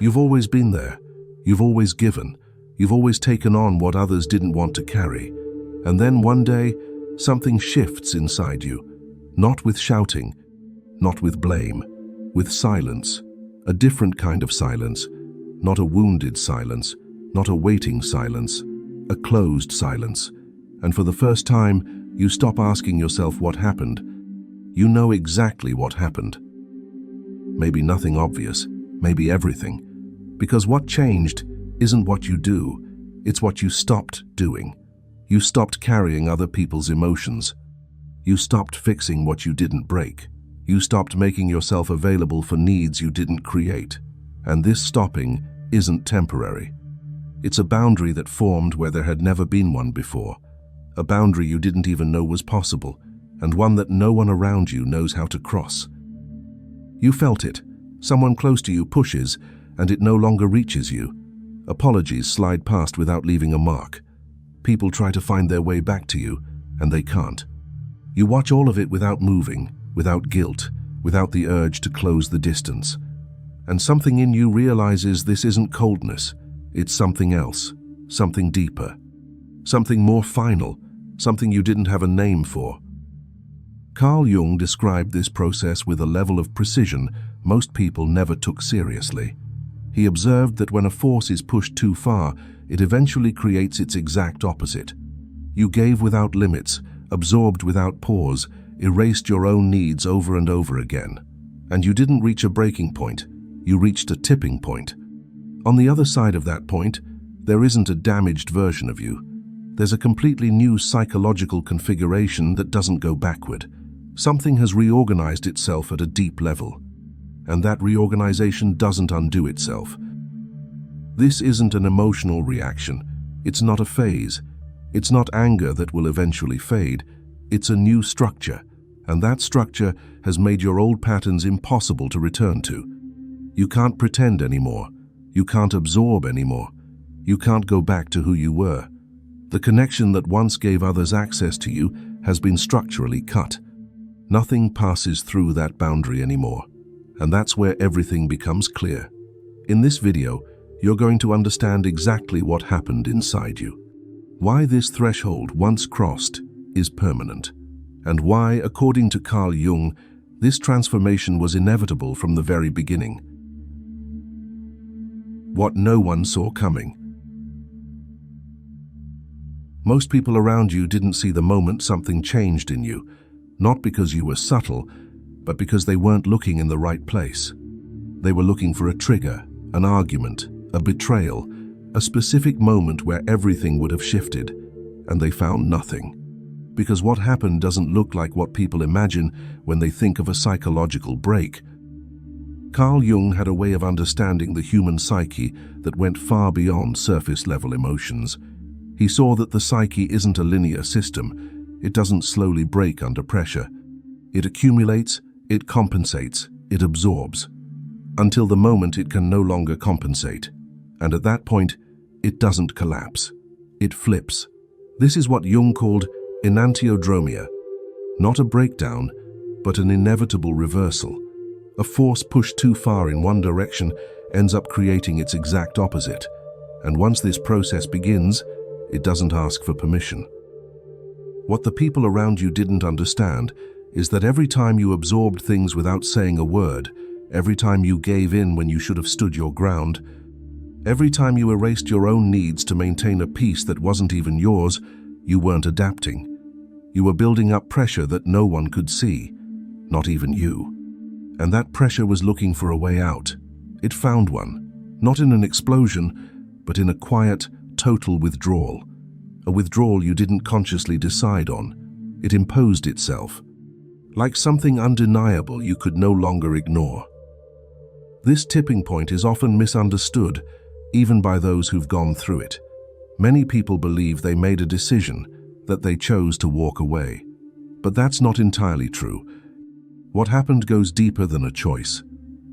You've always been there. You've always given. You've always taken on what others didn't want to carry. And then one day, something shifts inside you. Not with shouting, not with blame, with silence. A different kind of silence. Not a wounded silence, not a waiting silence, a closed silence. And for the first time, you stop asking yourself what happened. You know exactly what happened. Maybe nothing obvious, maybe everything. Because what changed isn't what you do, it's what you stopped doing. You stopped carrying other people's emotions. You stopped fixing what you didn't break. You stopped making yourself available for needs you didn't create. And this stopping isn't temporary. It's a boundary that formed where there had never been one before. A boundary you didn't even know was possible, and one that no one around you knows how to cross. You felt it. Someone close to you pushes, and it no longer reaches you. Apologies slide past without leaving a mark. People try to find their way back to you, and they can't. You watch all of it without moving, without guilt, without the urge to close the distance. And something in you realizes this isn't coldness, it's something else, something deeper, something more final, something you didn't have a name for. Carl Jung described this process with a level of precision most people never took seriously. He observed that when a force is pushed too far, it eventually creates its exact opposite. You gave without limits, absorbed without pause, erased your own needs over and over again. And you didn't reach a breaking point, you reached a tipping point. On the other side of that point, there isn't a damaged version of you. There's a completely new psychological configuration that doesn't go backward. Something has reorganized itself at a deep level. And that reorganization doesn't undo itself. This isn't an emotional reaction. It's not a phase. It's not anger that will eventually fade. It's a new structure, and that structure has made your old patterns impossible to return to. You can't pretend anymore. You can't absorb anymore. You can't go back to who you were. The connection that once gave others access to you has been structurally cut. Nothing passes through that boundary anymore. And that's where everything becomes clear. In this video, you're going to understand exactly what happened inside you. Why this threshold, once crossed, is permanent. And why, according to Carl Jung, this transformation was inevitable from the very beginning. What no one saw coming. Most people around you didn't see the moment something changed in you, not because you were subtle, but because they weren't looking in the right place. They were looking for a trigger, an argument, a betrayal, a specific moment where everything would have shifted, and they found nothing. Because what happened doesn't look like what people imagine when they think of a psychological break. Carl Jung had a way of understanding the human psyche that went far beyond surface-level emotions. He saw that the psyche isn't a linear system. It doesn't slowly break under pressure. It accumulates, it compensates, it absorbs, until the moment it can no longer compensate. And at that point, it doesn't collapse. It flips. This is what Jung called enantiodromia. Not a breakdown, but an inevitable reversal. A force pushed too far in one direction ends up creating its exact opposite. And once this process begins, it doesn't ask for permission. What the people around you didn't understand is that every time you absorbed things without saying a word, every time you gave in when you should have stood your ground, every time you erased your own needs to maintain a peace that wasn't even yours, you weren't adapting. You were building up pressure that no one could see, not even you. And that pressure was looking for a way out. It found one, not in an explosion, but in a quiet, total withdrawal. A withdrawal you didn't consciously decide on. It imposed itself. Like something undeniable you could no longer ignore. This tipping point is often misunderstood, even by those who've gone through it. Many people believe they made a decision, that they chose to walk away. But that's not entirely true. What happened goes deeper than a choice.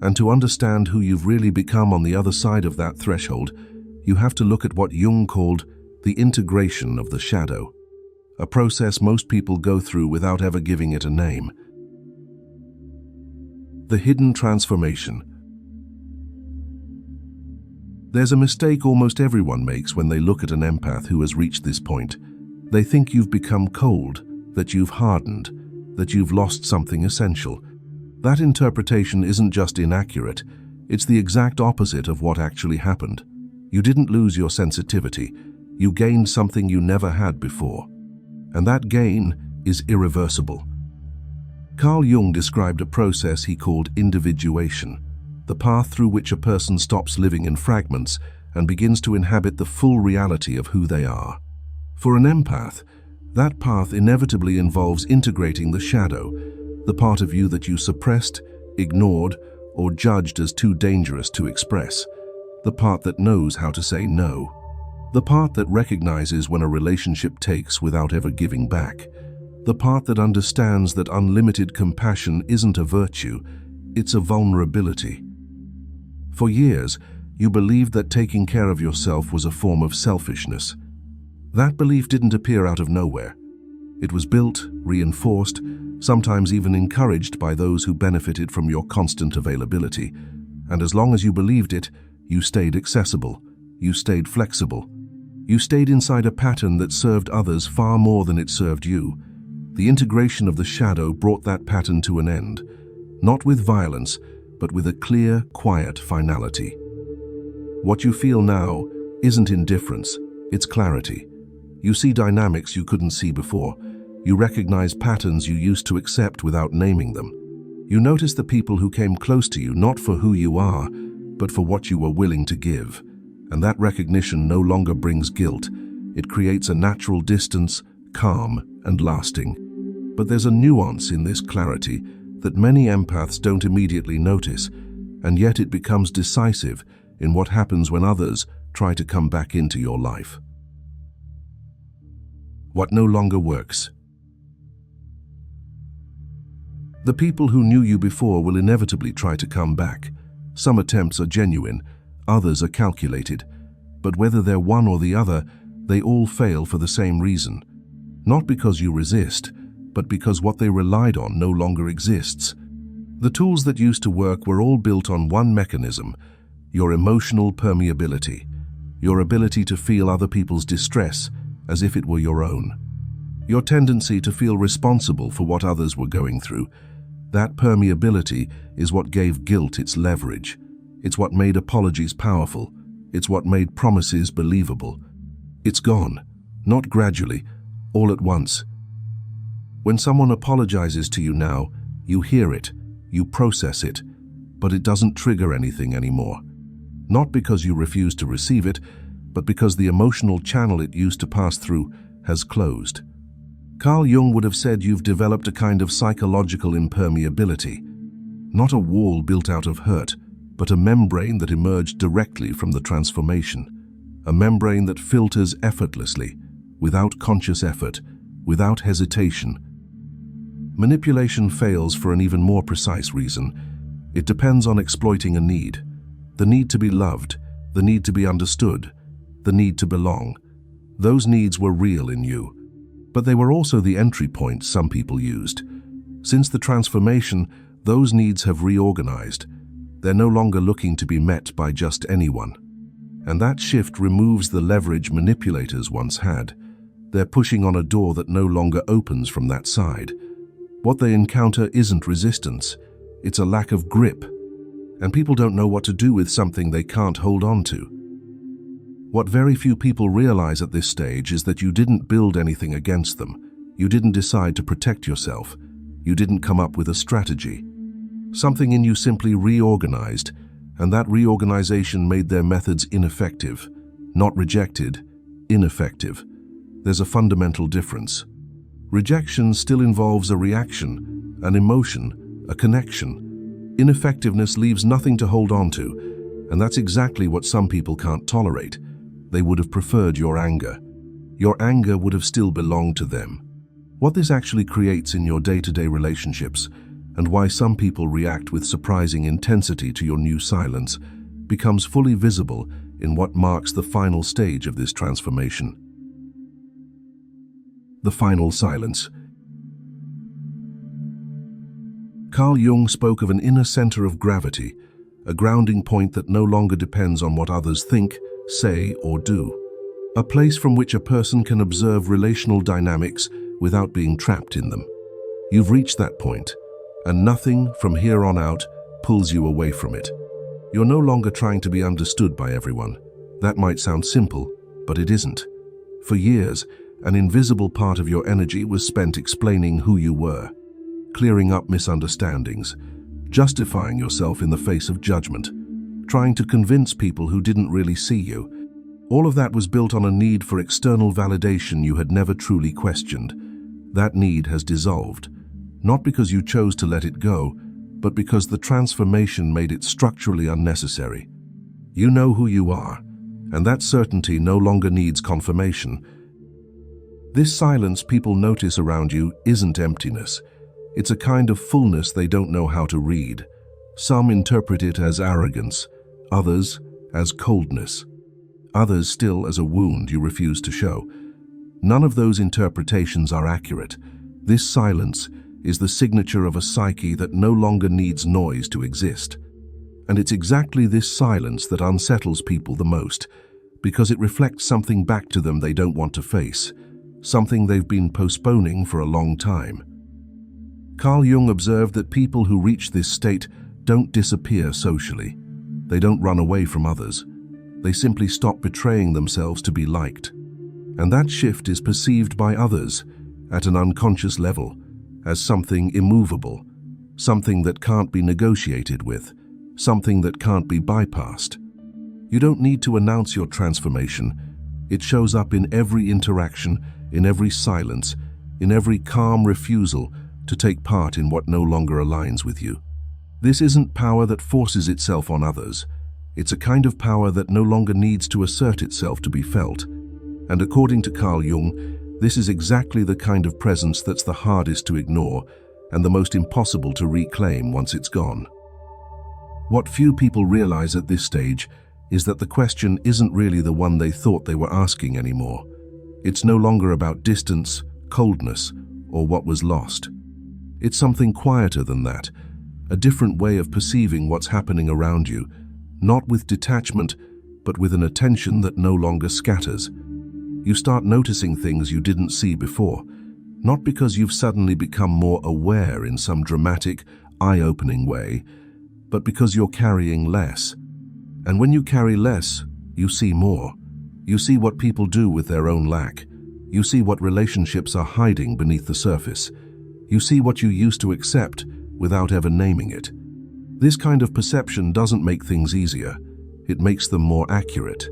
And to understand who you've really become on the other side of that threshold, you have to look at what Jung called the integration of the shadow. A process most people go through without ever giving it a name. The hidden transformation. There's a mistake almost everyone makes when they look at an empath who has reached this point. They think you've become cold, that you've hardened, that you've lost something essential. That interpretation isn't just inaccurate, it's the exact opposite of what actually happened. You didn't lose your sensitivity, you gained something you never had before. And that gain is irreversible. Carl Jung described a process he called individuation, the path through which a person stops living in fragments and begins to inhabit the full reality of who they are. For an empath, that path inevitably involves integrating the shadow, the part of you that you suppressed, ignored, or judged as too dangerous to express, the part that knows how to say no, the part that recognizes when a relationship takes without ever giving back, the part that understands that unlimited compassion isn't a virtue, it's a vulnerability. For years, you believed that taking care of yourself was a form of selfishness. That belief didn't appear out of nowhere. It was built, reinforced, sometimes even encouraged by those who benefited from your constant availability. And as long as you believed it, you stayed accessible, you stayed flexible. You stayed inside a pattern that served others far more than it served you. The integration of the shadow brought that pattern to an end, not with violence, but with a clear, quiet finality. What you feel now isn't indifference, it's clarity. You see dynamics you couldn't see before. You recognize patterns you used to accept without naming them. You notice the people who came close to you not for who you are, but for what you were willing to give. And that recognition no longer brings guilt. It creates a natural distance, calm and lasting. But there's a nuance in this clarity that many empaths don't immediately notice, and yet it becomes decisive in what happens when others try to come back into your life. What no longer works. The people who knew you before will inevitably try to come back. Some attempts are genuine, others are calculated, but whether they're one or the other, they all fail for the same reason. Not because you resist, but because what they relied on no longer exists. The tools that used to work were all built on one mechanism: your emotional permeability, your ability to feel other people's distress as if it were your own, your tendency to feel responsible for what others were going through. That permeability is what gave guilt its leverage. It's what made apologies powerful. It's what made promises believable. It's gone, not gradually, all at once. When someone apologizes to you now, you hear it, you process it, but it doesn't trigger anything anymore. Not because you refuse to receive it, but because the emotional channel it used to pass through has closed. Carl Jung would have said you've developed a kind of psychological impermeability, not a wall built out of hurt, but a membrane that emerged directly from the transformation, a membrane that filters effortlessly, without conscious effort, without hesitation. Manipulation fails for an even more precise reason. It depends on exploiting a need. The need to be loved, the need to be understood, the need to belong. Those needs were real in you, but they were also the entry points some people used. Since the transformation, those needs have reorganized. They're no longer looking to be met by just anyone. And that shift removes the leverage manipulators once had. They're pushing on a door that no longer opens from that side. What they encounter isn't resistance, it's a lack of grip. And people don't know what to do with something they can't hold on to. What very few people realize at this stage is that you didn't build anything against them. You didn't decide to protect yourself. You didn't come up with a strategy. Something in you simply reorganized, and that reorganization made their methods ineffective. Not rejected, ineffective. There's a fundamental difference. Rejection still involves a reaction, an emotion, a connection. Ineffectiveness leaves nothing to hold on to, and that's exactly what some people can't tolerate. They would have preferred your anger. Your anger would have still belonged to them. What this actually creates in your day-to-day relationships, and why some people react with surprising intensity to your new silence, becomes fully visible in what marks the final stage of this transformation. The final silence. Carl Jung spoke of an inner center of gravity, a grounding point that no longer depends on what others think, say, or do. A place from which a person can observe relational dynamics without being trapped in them. You've reached that point, and nothing from here on out pulls you away from it. You're no longer trying to be understood by everyone. That might sound simple, but it isn't. For years, an invisible part of your energy was spent explaining who you were, clearing up misunderstandings, justifying yourself in the face of judgment, trying to convince people who didn't really see you. All of that was built on a need for external validation you had never truly questioned. That need has dissolved, not because you chose to let it go, but because the transformation made it structurally unnecessary. You know who you are, and that certainty no longer needs confirmation. This silence people notice around you isn't emptiness. It's a kind of fullness they don't know how to read. Some interpret it as arrogance, others as coldness, others still as a wound you refuse to show. None of those interpretations are accurate. This silence is the signature of a psyche that no longer needs noise to exist. And it's exactly this silence that unsettles people the most, because it reflects something back to them they don't want to face, something they've been postponing for a long time. Carl Jung observed that people who reach this state don't disappear socially. They don't run away from others. They simply stop betraying themselves to be liked. And that shift is perceived by others, at an unconscious level, as something immovable, something that can't be negotiated with, something that can't be bypassed. You don't need to announce your transformation. It shows up in every interaction, in every silence, in every calm refusal to take part in what no longer aligns with you. This isn't power that forces itself on others. It's a kind of power that no longer needs to assert itself to be felt. And according to Carl Jung, this is exactly the kind of presence that's the hardest to ignore and the most impossible to reclaim once it's gone. What few people realize at this stage is that the question isn't really the one they thought they were asking anymore. It's no longer about distance, coldness, or what was lost. It's something quieter than that, a different way of perceiving what's happening around you, not with detachment, but with an attention that no longer scatters. You start noticing things you didn't see before, not because you've suddenly become more aware in some dramatic, eye-opening way, but because you're carrying less. And when you carry less, you see more. You see what people do with their own lack. You see what relationships are hiding beneath the surface. You see what you used to accept without ever naming it. This kind of perception doesn't make things easier. It makes them more accurate.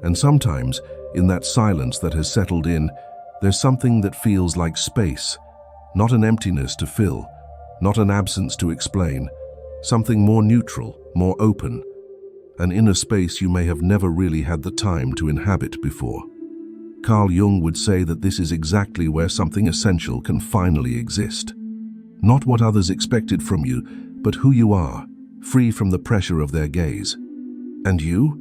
And sometimes, in that silence that has settled in, there's something that feels like space, not an emptiness to fill, not an absence to explain, something more neutral, more open, an inner space you may have never really had the time to inhabit before. Carl Jung would say that this is exactly where something essential can finally exist. Not what others expected from you, but who you are, free from the pressure of their gaze. And you?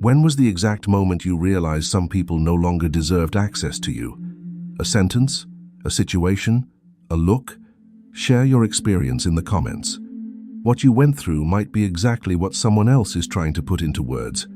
When was the exact moment you realized some people no longer deserved access to you? A sentence? A situation? A look? Share your experience in the comments. What you went through might be exactly what someone else is trying to put into words.